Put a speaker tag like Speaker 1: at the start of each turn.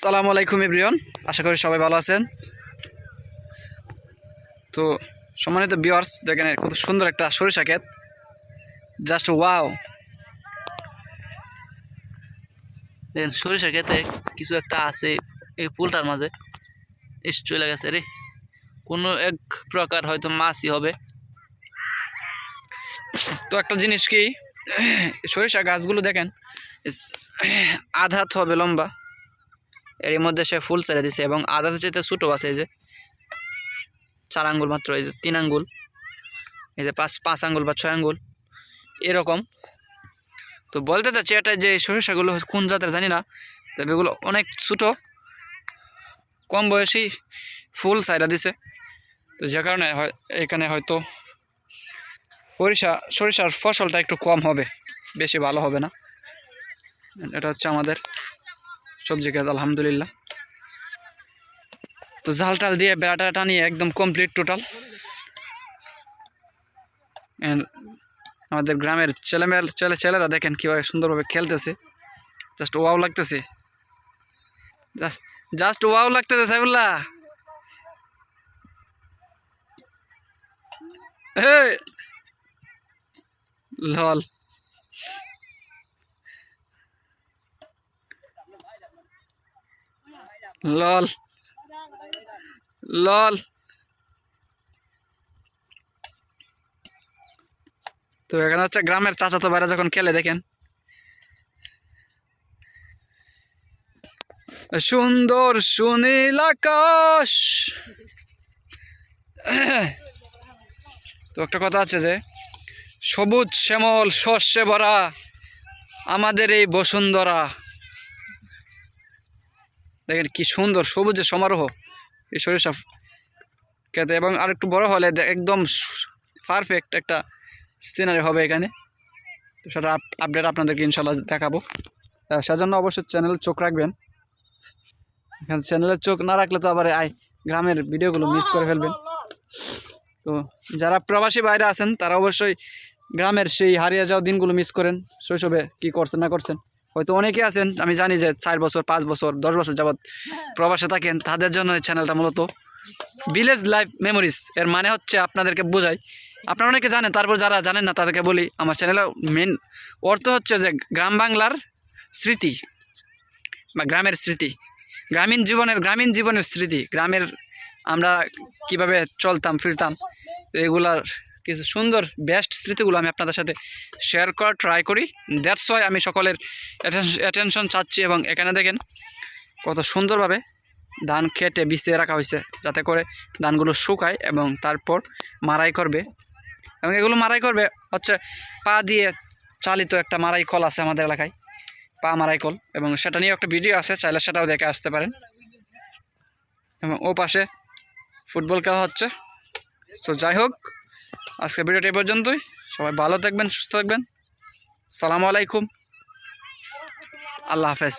Speaker 1: আসসালামু আলাইকুম এভরিওয়ান, আশা করি সবাই ভালো আছেন। তো সম্মানিত ভিউয়ার্স, দেখেন কত সুন্দর একটা সরিষা ক্ষেত, জাস্ট ওয়াও। দেখেন সরিষা ক্ষেতে কিছু একটা আছে এই পুলটার মাঝে, চলে গেছে রে, কোনো এক প্রকার হয়তো মাছই হবে। তো একটা জিনিস কি, সরিষা গাছগুলো দেখেন আধা হাত হবে লম্বা, এর মধ্যে সে ফুল ছেড়ে দিছে এবং আধা চাইতে ছোটো আছে, এই যে 4 আঙ্গুল মাত্র, এই যে 3 আঙ্গুল, এই যে পাঁচ আঙ্গুল বা 6 আঙ্গুল এরকম। তো বলতে চাচ্ছি এটা যে সরিষাগুলো কোন জাতের জানি না, তবে এগুলো অনেক ছোটো, কম বয়সী ফুল ছাইড়া দিছে। তো যে কারণে এখানে হয়তো সরিষার ফসলটা একটু কম হবে, বেশি ভালো হবে না। এটা হচ্ছে আমাদের সবজি ক্ষেত, আলহামদুলিল্লাহ। তো জাল টাল দিয়ে বেড়াটা টানিয়ে একদম কমপ্লিট টোটাল। আমাদের গ্রামের ছেলেরা দেখেন কীভাবে সুন্দরভাবে খেলতেছে, জাস্ট ওয়াও লাগতেছে, জাস্ট ওয়াও লাগতেছে। সাইফুল্লাহ, লল লল লল। তো এখানে হচ্ছে গ্রামের চাচাতো ভাইরা যখন খেলে দেখেন সুন্দর সুনীল আকাশ। তো একটা কথা আছে যে সবুজ শ্যামল শস্যে ভরা আমাদের এই বসুন্ধরা। দেখেন কি সুন্দর সবুজের সমারোহ এই সরিষা খেতে, এবং আর একটু বড় হলে একদম পারফেক্ট একটা সিনারি হবে এখানে। তো সেটা আপডেট আপনাদেরকে ইনশাল্লাহ দেখাবো, সেজন্য অবশ্যই চ্যানেলে চোখ রাখবেন। এখানে চ্যানেলে চোখ না রাখলে তো আবার গ্রামের ভিডিওগুলো মিস করে ফেলবেন। তো যারা প্রবাসী বাইরে আছেন তারা অবশ্যই গ্রামের সেই হারিয়ে যাওয়া দিনগুলো মিস করেন, শৈশবে কী করছেন না করছেন। হয়তো অনেকে আছেন, আমি জানি যে 4 বছর 5 বছর 10 বছর যাবৎ প্রবাসে থাকেন, তাদের জন্য এই চ্যানেলটা মূলত ভিলেজ লাইফ মেমোরিজ। এর মানে হচ্ছে আপনাদেরকে বোঝাই, আপনারা অনেকে জানেন, তারপর যারা জানেন না তাদেরকে বলি, আমার চ্যানেলের মেন অর্থ হচ্ছে যে গ্রাম বাংলার স্মৃতি বা গ্রামের স্মৃতি, গ্রামীণ জীবনের স্মৃতি, গ্রামের আমরা কিভাবে চলতাম ফিরতাম, এগুলার কিছু সুন্দর বেস্ট স্মৃতিগুলো আমি আপনাদের সাথে শেয়ার করার ট্রাই করি। দ্যাটস ওয়াই আমি সকলের অ্যাটেনশন চাচ্ছি। এবং এখানে দেখেন কত সুন্দরভাবে ধান খেটে বিছিয়ে রাখা হয়েছে, যাতে করে ধানগুলো শুকায় এবং তারপর মারাই করবে। এবং এগুলো মারাই করবে হচ্ছে পা দিয়ে চালিত একটা মারাই কল আছে আমাদের এলাকায়, পা মারাই কল, এবং সেটা নিয়ে একটা ভিডিও আছে, চাইলে সেটাও দেখে আসতে পারেন। এবং ও পাশে ফুটবল খেলা হচ্ছে। সো যাই হোক, আজকে ভিডিওটা এই পর্যন্তই। সবাই ভালো থাকবেন, সুস্থ থাকবেন। সালামু আলাইকুম, আল্লাহ হাফেজ।